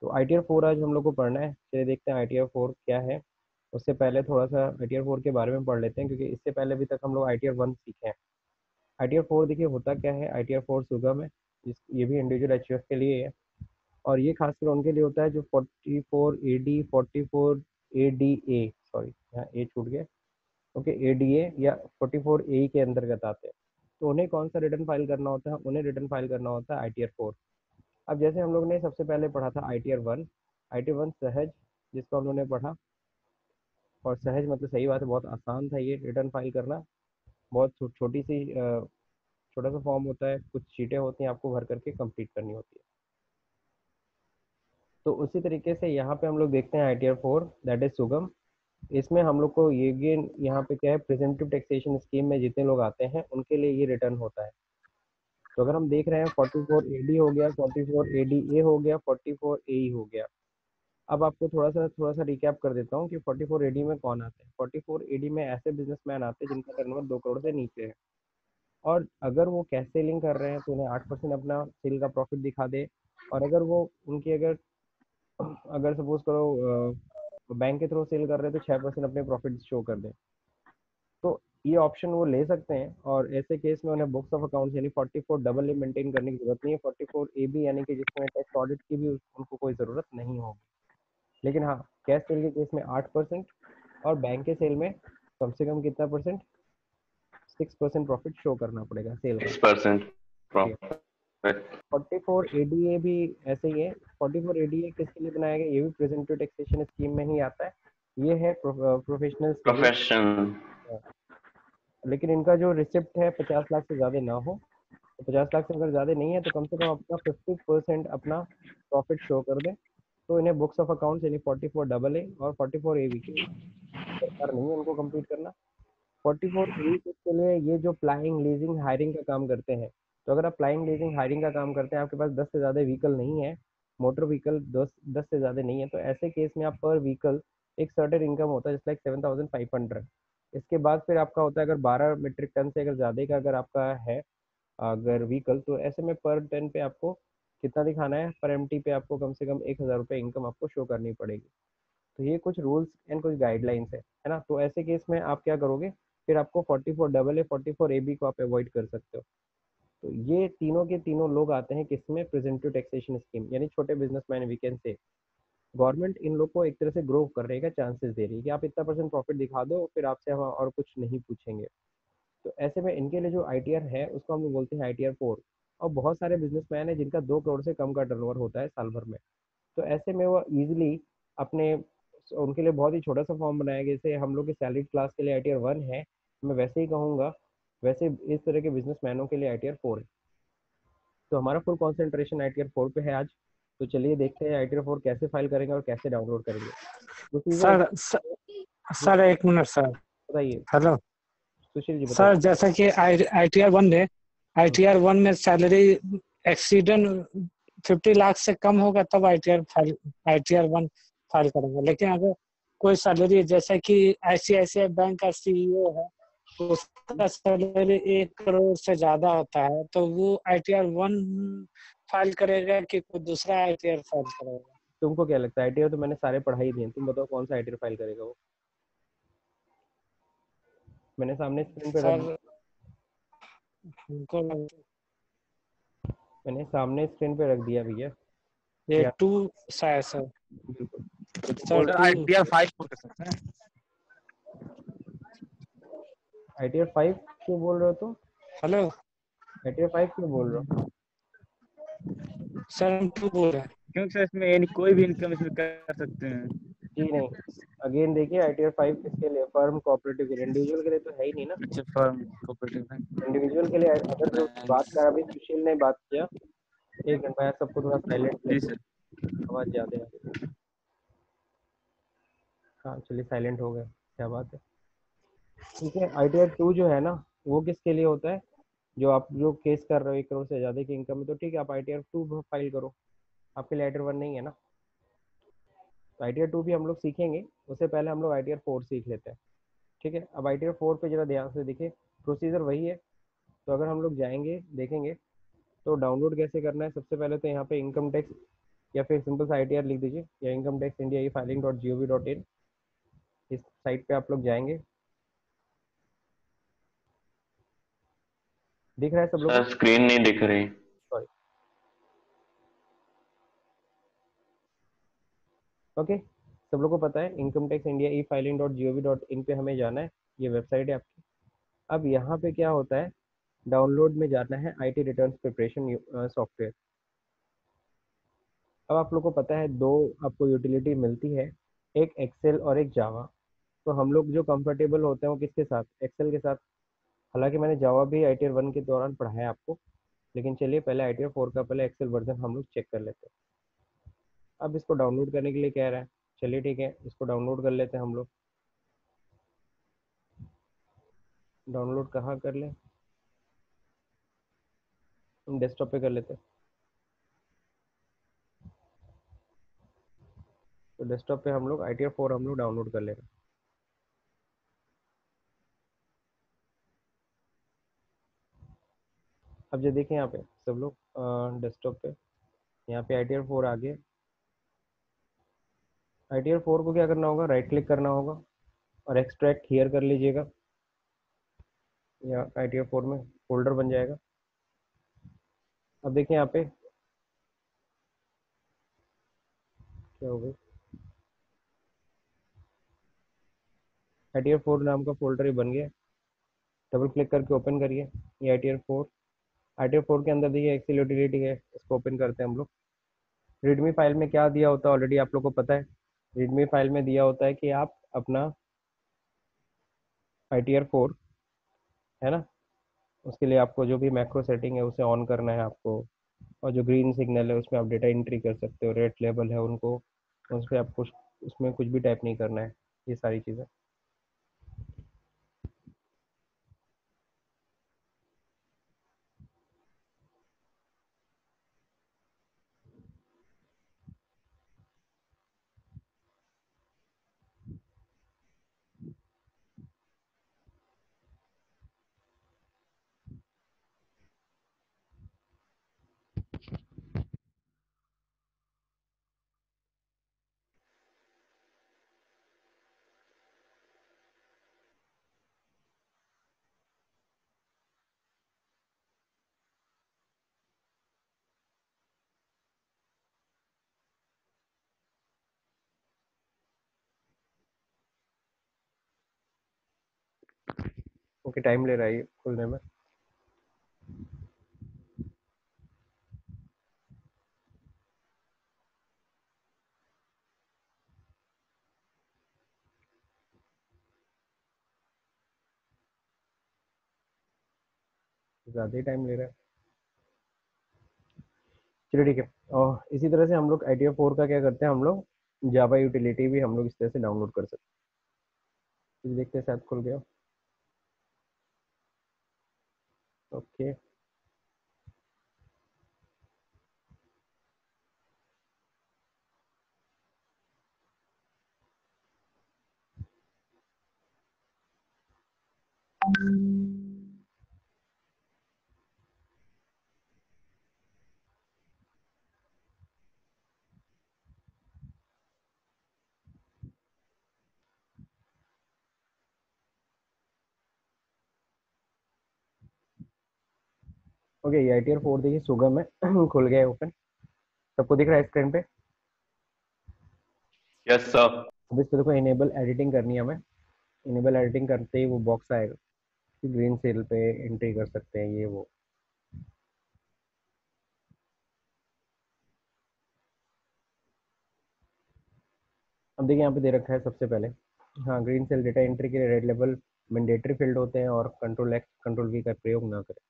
तो ITR 4 आज हम लोग को पढ़ना है। चलिए देखते हैं ITR 4 क्या है। उससे पहले थोड़ा सा ITR 4 के बारे में पढ़ लेते हैं, क्योंकि इससे पहले अभी तक हम लोग ITR 1 सीखे हैं। ITR 4 देखिए होता क्या है। ITR 4 सुगम है, ये भी इंडिविजुअल एचयूएफ के लिए है, और ये खासकर उनके लिए होता है जो 44AD 44ADA, सॉरी यहाँ ए छूट गया, ओके, ADA या 44A के अंतर्गत आते हैं। तो उन्हें कौन सा रिटर्न फाइल करना होता है? उन्हें रिटर्न फाइल करना होता है ITR 4। अब जैसे हम लोग ने सबसे पहले पढ़ा था ITR 1। ITR 1 सहज, जिसको हम लोगों ने पढ़ा, और सहज मतलब सही बात है, बहुत आसान था ये रिटर्न फाइल करना। बहुत छोटी सी छोटा सा फॉर्म होता है, कुछ शीटें होती हैं, आपको भर करके कंप्लीट करनी होती है। तो उसी तरीके से यहाँ पे हम लोग देखते हैं ITR 4 दैट इज सुगम। इसमें हम लोग को ये गेन यहाँ पे क्या है, प्रेजेंटिव टैक्सेशन स्कीम में जितने लोग आते हैं उनके लिए ये रिटर्न होता है। तो अगर हम देख रहे हैं 44AD हो गया, 44ADA हो गया, 44AE हो गया। अब आपको थोड़ा सा रिकैप कर देता हूँ कि 44AD में कौन आते हैं। 44AD में ऐसे बिजनेसमैन आते हैं जिनका टर्नओवर 2 करोड़ से नीचे है, और अगर वो कैश सेलिंग कर रहे हैं तो उन्हें 8% अपना सेल का प्रॉफिट दिखा दे। और अगर वो उनकी अगर अगर सपोज करो बैंक के थ्रू सेल कर रहे हैं तो 6% अपने प्रॉफिट शो कर दें। तो ये ऑप्शन वो ले सकते हैं, और ऐसे केस में उन्हें बुक्स ऑफ अकाउंट्स यानी 44AA मेंटेन करने की जरूरत नहीं है। 44AB यानी कि जिसमें टैक्स ऑडिट की भी उनको कोई ज़रूरत नहीं होगी। लेकिन हाँ, कैश सेल के केस में 8%, और बैंक के सेल में कम से कम कितना परसेंट, 6% प्रॉफिट शो करना पड़ेगा सेल का। 6% प्रॉफिट। 44ADA भी ऐसे ही है। 44ADA किसके लिए बनाया गया? ये भी प्रेजेंटिव टैक्सेशन स्कीम में ही आता है। ये है प्रोफेशनल के लिए, प्रोफेशन। लेकिन इनका जो रिसिप्ट है 50 लाख से ज़्यादा ना हो। तो 50 लाख से अगर ज़्यादा नहीं है तो कम से कम अपना 50% अपना प्रॉफिट शो कर दें। तो इन्हें बुक्स ऑफ अकाउंट्स यानी 44AA और 44AB के दरकार नहीं है उनको कंप्लीट करना। 44A के लिए ये जो प्लाइंग लीजिंग हायरिंग का काम करते हैं। तो अगर आप प्लाइंग लीजिंग हायरिंग का काम करते हैं, आपके पास 10 से ज़्यादा व्हीकल नहीं है, मोटर व्हीकल 10 से ज़्यादा नहीं है, तो ऐसे केस में आप पर व्हीकल एक सर्टेन इनकम होता है, जैसे लाइक 7,500। इसके बाद फिर आपका होता है, अगर 12 मीट्रिक टन से अगर ज़्यादा का अगर आपका है अगर व्हीकल, तो ऐसे में पर टन पे आपको कितना दिखाना है, पर एमटी पे आपको कम से कम 1,000 रुपये इनकम आपको शो करनी पड़ेगी। तो ये कुछ रूल्स एंड कुछ गाइडलाइंस है ना। तो ऐसे केस में आप क्या करोगे, फिर आपको 44AA 44AB को आप अवॉइड कर सकते हो। तो ये तीनों के तीनों लोग आते हैं किसमें, प्रेजेंटिव टैक्सेशन स्कीम, यानी छोटे businessman we can say. Government इन लोग को एक तरह से ग्रो करने का चांसेस दे रही है कि आप इतना परसेंट प्रॉफिट दिखा दो, फिर आपसे हम और कुछ नहीं पूछेंगे। तो ऐसे में इनके लिए जो ITR है उसको हम लोग बोलते हैं ITR 4। और बहुत सारे बिजनेसमैन है जिनका 2 करोड़ से कम का टर्नओवर होता है साल भर में। तो ऐसे में वो इजीली अपने, उनके लिए बहुत ही छोटा सा फॉर्म बनाया गया, जैसे हम लोग की सैलरीड क्लास के लिए ITR 1 है, मैं वैसे ही कहूँगा, वैसे इस तरह के बिजनेसमैनों के लिए ITR 4 है। तो हमारा फुल कॉन्सेंट्रेशन ITR 4 पे है आज। तो चलिए देखते हैं ITR 4 कैसे फाइल करेंगे और कैसे डाउनलोड करेंगे। प्रोसीजर सर सर एक मिनट सर। बताइए, हेलो सुशील जी सर, बताइए। जैसा कि ITR 1 है, ITR 1 में सैलरी एक्सीडेंट 50 लाख से कम होगा तब ITR 1 फाइल करेंगे। लेकिन अगर कोई सैलरी जैसे कि ICICI बैंक का CEO है, उसका सैलरी 1 करोड़ से ज्यादा होता है, तो वो ITR 1 फाइल करेगा कि कोई दूसरा ITR फाइल करेगा? तुमको क्या लगता है? ITR तो मैंने सारे पढ़ा ही दिए, तुम बताओ कौन सा ITR फाइल करेगा वो। मैंने सामने स्क्रीन पे रख सर हमको मैंने सामने स्क्रीन पे रख दिया भैया। ये या 2 सा है सर। बिल्कुल सर बोल, टू ITR 5 को कर सकते हैं। ITR 5 क्यों बोल रहे हो तुम? हेलो ITR 5 क्यों बोल रहे हो? सर, हम 2 बोल रहे हैं। क्योंकि सर इसमें कोई भी इनकम इसमें कर सकते हैं। जी नहीं, अगेन देखिए ITR 5 किसके लिए, फर्म कोऑपरेटिव के लिए, इंडिविजुअल के लिए तो है ही नहीं ना। अच्छा, फर्म कोऑपरेटिव बैंक। इंडिविजुअल के लिए अगर जो बात कर, अभी सुशील ने बात किया, एक मिनट मैं सबको थोड़ा साइलेंट कर जी दूं, सर। आवाज ज्यादा आ रही है। हाँ चलिए साइलेंट हो गए, क्या बात है। ठीक है, ITR 2 जो है ना, वो किसके लिए होता है, जो आप जो केस कर रहे हो 1 करोड़ से ज्यादा की इनकम है, तो ठीक है आप ITR 2 फाइल करो, आपके लिए ITR 1 नहीं है ना। तो ITR 2 भी हम लोग सीखेंगे, उससे पहले हम लोग ITR 4 सीख लेते हैं। ठीक है, अब ITR 4 पे जरा ध्यान से देखिए, प्रोसीजर वही है। तो अगर हम लोग जाएंगे देखेंगे तो डाउनलोड कैसे करना है, सबसे पहले तो यहाँ पे इनकम टैक्स या फिर सिंपल सा ITR लिख दीजिए, या इनकम टैक्स इंडिया ई फाइलिंग .gov.in, इस साइट पे आप लोग जाएंगे। दिख रहा है सब लोगों सर को? स्क्रीन नहीं दिख रही। सॉरी। ओके, सब लोगों को पता है इनकम टैक्स इंडिया ई फाइलिंग .gov.in पे हमें जाना है, ये वेबसाइट है आपकी। अब यहाँ पे क्या होता है, डाउनलोड में जाना है IT रिटर्न प्रिपरेशन सॉफ्टवेयर। अब आप लोग को पता है दो आपको यूटिलिटी मिलती है, एक एक्सेल और एक जावा। तो हम लोग जो कंफर्टेबल होते हैं वो किसके साथ, एक्सेल के साथ। हालांकि मैंने जावा भी ITR 1 के दौरान पढ़ाया आपको, लेकिन चलिए पहले ITR 4 का पहले एक्सेल वर्जन हम लोग चेक कर लेते हैं। अब इसको डाउनलोड करने के लिए कह रहा है, चलिए ठीक है, इसको डाउनलोड कर लेते हैं हम लोग। डाउनलोड कहाँ कर लें, हम डेस्कटॉप पे कर लेते हैं। तो डेस्कटॉप पे हम लोग ITR 4 हम लोग डाउनलोड कर लेंगे। अब जो देखें यहाँ पे सब लोग डेस्कटॉप पे, यहाँ पे ITR 4 आ गया। ITR 4 को क्या करना होगा, राइट क्लिक करना होगा और एक्सट्रैक्ट हियर कर लीजिएगा, या ITR 4 में फोल्डर बन जाएगा। अब देखिए यहाँ पे क्या होगा, ITR 4 नाम का फोल्डर ही बन गया। डबल क्लिक करके ओपन करिए ये ITR 4। ITR 4 के अंदर देखिए एक्सेल यूटिलिटी है, इसको ओपन करते हैं हम लोग। रीडमी फाइल में क्या दिया होता है ऑलरेडी आप लोग को पता है। रीडमी फाइल में दिया होता है कि आप अपना ITR 4 है ना, उसके लिए आपको जो भी मैक्रो सेटिंग है उसे ऑन करना है आपको, और जो ग्रीन सिग्नल है उसमें आप डेटा एंट्री कर सकते हो, रेड लेबल है उनको, उस पर आपको उसमें कुछ भी टाइप नहीं करना है, ये सारी चीज़ें। ओके, टाइम ले रहा है ये खुलने में। ज़्यादा ही टाइम ले रहा है, चलिए ठीक है। और इसी तरह से हम लोग ITR 4 का क्या करते हैं, हम लोग जावा यूटिलिटी भी हम लोग इस तरह से डाउनलोड कर सकते हैं। ये देखते हैं शायद खुल गया। ओके, ओके, ये ITR 4 देखिए सुगम में खुल गया है ओपन, सबको दिख रहा है स्क्रीन पे। Yes sir. अब इस पर देखो इनेबल एडिटिंग करनी है हमें। इनेबल एडिटिंग करते ही वो बॉक्स आएगा कि ग्रीन सेल पे एंट्री कर सकते हैं, ये वो। अब देखिए यहाँ पे दे रखा है सबसे पहले, हाँ, ग्रीन सेल डेटा एंट्री के लिए रेड लेवल मैंडेटरी फील्ड होते हैं और कंट्रोल एक्स कंट्रोल वी का प्रयोग ना करें।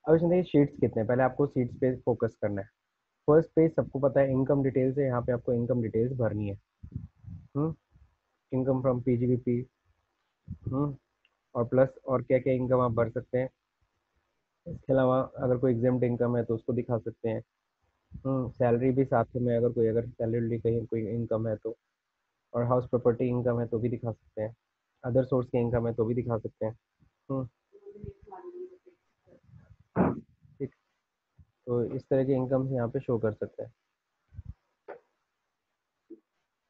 अब इसमें देखिए शीट्स कितने हैं, पहले आपको शीट्स पे फोकस करना है। फर्स्ट पेज सबको पता है इनकम डिटेल्स है, यहाँ पे आपको इनकम डिटेल्स भरनी है। Income from PGBP। और प्लस और क्या क्या इनकम आप भर सकते हैं। इसके अलावा अगर कोई एग्जाम्ड इनकम है तो उसको दिखा सकते हैं। सैलरी भी साथ में, अगर कोई अगर सैलरी कहीं कोई इनकम है तो, और हाउस प्रॉपर्टी इनकम है तो भी दिखा सकते हैं। अदर सोर्स की इनकम है तो भी दिखा सकते हैं। हम्म, ठीक। तो इस तरह के इनकम यहाँ पे शो कर सकते हैं।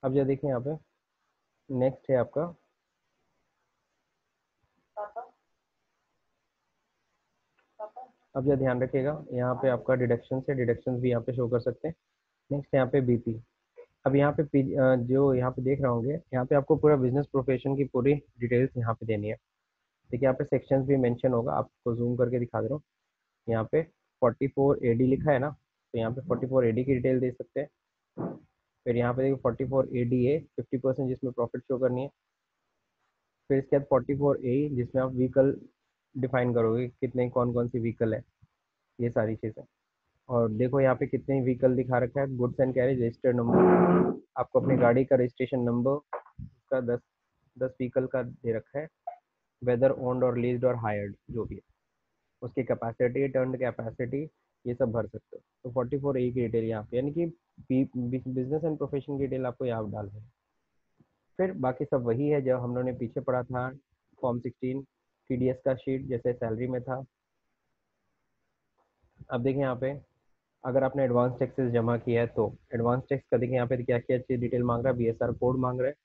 अब जो देखें यहाँ पे नेक्स्ट है आपका अब जो ध्यान रखिएगा यहाँ पे आपका डिडक्शन है, डिडक्शन भी यहाँ पे शो कर सकते हैं। नेक्स्ट यहाँ पे बीपी। अब यहाँ पे जो यहाँ पे देख रहे होंगे यहाँ पे आपको पूरा बिजनेस प्रोफेशन की पूरी डिटेल्स यहाँ पे देनी है। देखिए यहाँ पे सेक्शंस भी मेंशन होगा, आपको जूम करके दिखा दे रहा हूँ। यहाँ पे 44 AD लिखा है ना, तो यहाँ पे 44 AD की डिटेल दे सकते हैं। फिर यहाँ पे देखिए 44 AD है 50% जिसमें प्रॉफिट शो करनी है। फिर इसके बाद 44 A जिसमें आप व्हीकल डिफाइन करोगे कितने कौन कौन सी व्हीकल है, ये सारी चीज़ें। और देखो यहाँ पे कितने व्हीकल दिखा रखा है, goods and carriage registered number, आपको अपनी गाड़ी का रजिस्ट्रेशन नंबर का 10 व्हीकल का दे रखा है, वेदर ओन्ड और लीज्ड और हायर्ड जो भी है, उसकी कैपेसिटी टर्न कैपेसिटी ये सब भर सकते हो। तो 44 A की डिटेल यहाँ पे, यानी कि बिजनेस एंड प्रोफेशन की डिटेल आपको यहाँ डालना है। फिर बाकी सब वही है जो हम लोगों ने पीछे पढ़ा था, फॉर्म 16 TDS का शीट जैसे सैलरी में था। अब देखिए यहाँ पे अगर आपने एडवांस टैक्सेस जमा किया है तो एडवांस टैक्स का देखिए यहाँ पे क्या क्या चीज डिटेल मांग रहा है, BSR कोड मांग रहा है,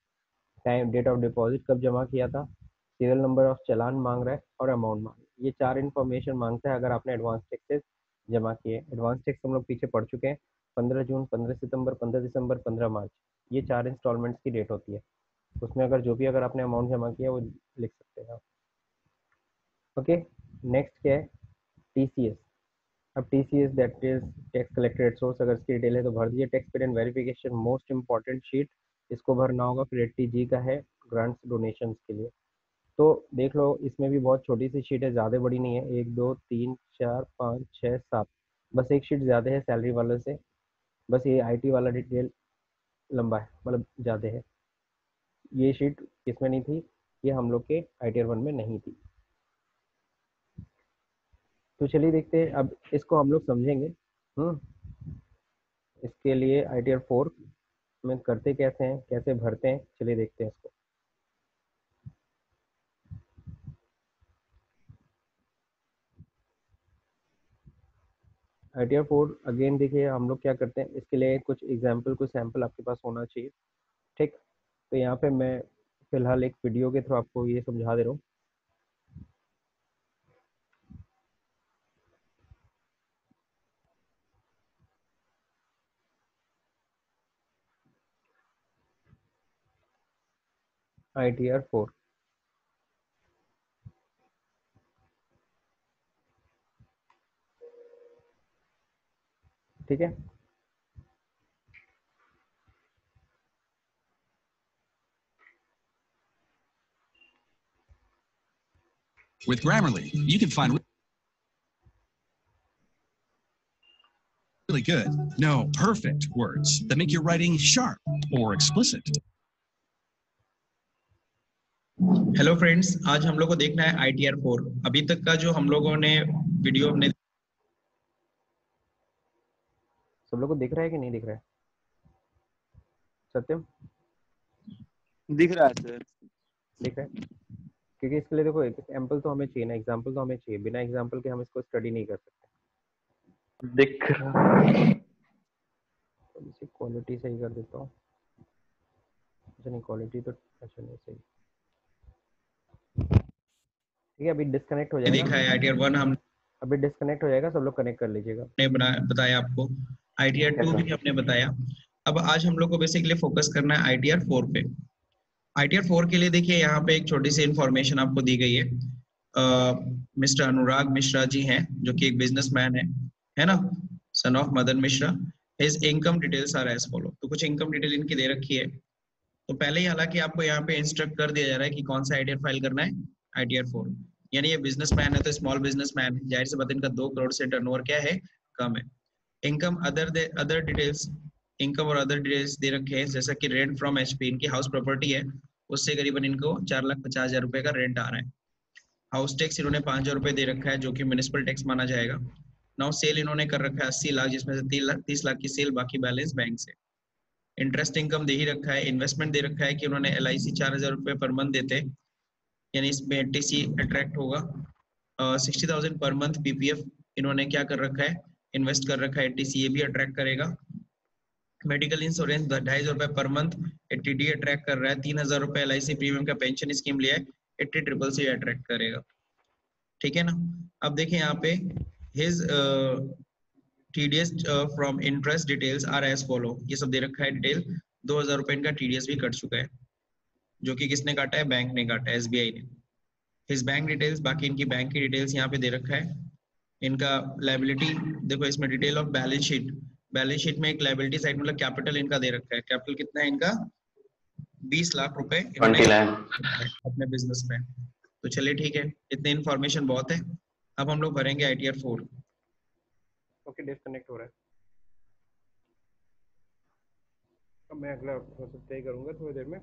टाइम डेट ऑफ डिपॉजिट कब जमा किया था, सीरियल नंबर ऑफ चालान मांग रहा है और अमाउंट मांग रहा है। ये 4 इन्फॉर्मेशन मांगता है अगर आपने एडवांस टैक्सेस जमा किए। एडवांस टैक्स हम लोग पीछे पढ़ चुके हैं, 15 जून, 15 सितंबर, 15 दिसंबर, 15 मार्च, ये 4 इंस्टॉलमेंट्स की डेट होती है। उसमें अगर जो भी अगर आपने अमाउंट जमा किया वो लिख सकते हैं आप। ओके, नेक्स्ट क्या है, TCS। अब TCS that is tax collected at source, अगर इसकी डिटेल है तो भर दीजिए। Tax paid and verification most important sheet, इसको भरना होगा। फिर 80G का है ग्रांट्स डोनेशंस के लिए, तो देख लो इसमें भी बहुत छोटी सी शीट है, ज़्यादा बड़ी नहीं है। 1 2 3 4 5 6 7, बस एक शीट ज़्यादा है सैलरी वाले से, बस ये IT वाला डिटेल लंबा है, मतलब ज़्यादा है। ये शीट किसमें नहीं थी, ये हम लोग के ITR 1 में नहीं थी। तो चलिए देखते हैं, अब इसको हम लोग समझेंगे। इसके लिए ITR 4 में करते कैसे हैं, कैसे भरते हैं, चलिए देखते हैं इसको। ITR 4 अगेन देखिए हम लोग क्या करते हैं, इसके लिए कुछ एग्जाम्पल, कुछ सैम्पल आपके पास होना चाहिए, ठीक। तो यहाँ पे मैं फिलहाल एक वीडियो के थ्रू आपको ये समझा दे रहा हूँ। ITR 4, ठीक है। With Grammarly, you can find really good, no, perfect words that make your writing sharp or explicit. Hello friends, आज हम लोग को देखना है ITR 4। अभी तक का जो हम लोगों ने वीडियो हमने सब लोग को दिख रहा है कि नहीं दिख रहा है सत्यम? दिख रहा है सर। दिख रहा है, क्योंकि इसके लिए देखो एग्जाम्पल तो हमें चाहिए ना, एग्जाम्पल तो हमें चाहिए, बिना एग्जाम्पल के हम इसको स्टडी नहीं कर सकते। दिख रहा है। तो इसी क्वालिटी सही कर देता हूँ। अच्छा नहीं, क्वालिटी तो अच्छा नहीं सही, ठीक है। अभी डिस्कनेक्ट हो जाएगा, देखा है ITR 1 हमने अभी डिस्कनेक्ट हो जाएगा, सब लोग कनेक्ट कर लीजिएगा। बताया आपको, ITR 2 भी हमने बताया। अब आज हम लोग को बेसिकली फोकस करना है ITR 4 पे। ITR 4 के लिए देखिए यहाँ पे एक छोटी सी इंफॉर्मेशन आपको दी गई है। मिस्टर अनुराग मिश्रा जी हैं जो कि एक बिजनेसमैन है ना, son of Madan Mishra. His income details are as follow. तो कुछ इनकम डिटेल इनकी दे रखी है। तो पहले ही हालांकि आपको यहाँ पे इंस्ट्रक्ट कर दिया जा रहा है कि कौन सा ITR फाइल करना है, ITR 4। यानी ये बिजनेसमैन है तो स्मॉल बिजनेसमैन है, जाहिर सी बात इनका 2 करोड़ से टर्नओवर क्या है, कम है। इनकम अदर डिटेल्स, इनकम और अदर डिटेल्स दे रखे हैं, जैसा कि रेंट फ्रॉम HP, इनकी हाउस प्रॉपर्टी है, उससे करीबन इनको 4,50,000 रुपए का रेंट आ रहा है। हाउस टैक्स इन्होंने 5,000 रुपए दे रखा है जो कि म्युनिसिपल टैक्स माना जाएगा। नाउ सेल इन्होंने कर रखा है 80 लाख, जिसमें से 30 लाख की सेल, बाकी बैलेंस बैंक से। इंटरेस्ट इनकम दे ही रखा है। इन्वेस्टमेंट दे रखा है कि उन्होंने LIC 4,000 रुपए पर मंथ देते हैं, यानी इसमें TC अट्रैक्ट होगा। 60,000 पर मंथ PPF इन्होंने क्या कर रखा है, इन्वेस्ट कर रखा है, TC ये भी अट्रैक्ट करेगा। मेडिकल इंश्योरेंस 250 रुपए पर मंथ, टीडी अट्रैक्ट कर रहा है, 3000 रुपए एलआईसी प्रीमियम का पेंशन स्कीम लिया है, 80 अट्रैक्ट करेगा। ठीक है ना। अब देखिए यहाँ पे his TDS from interest details are as follow, ये सब दे रखा है डिटेल। 2000 रुपए इनका टीडीएस भी कट चुका है, जो कि किसने काटा है, बैंक ने काटा है, एसबीआई ने। हिज बैंक डिटेल्स, बाकी इनकी बैंक की डिटेल्स यहाँ पे दे रखा है। इनका लायबिलिटी देखो, इसमें detail of balance sheet, balance sheet में एक लायबिलिटी साइड मतलब कैपिटल इनका दे रखा है। कैपिटल कितना है इनका, 20 लाख रुपए इन्होंने 20 लाख अपने बिजनेस में। तो चलिए ठीक है, इतनी इन्फॉर्मेशन बहुत है। अब हम लोग भरेंगे ITR 4। ओके, डिस्कनेक्ट हो रहा है। अब मैं अगला प्रोसेस तय करूंगा थोड़ी देर में।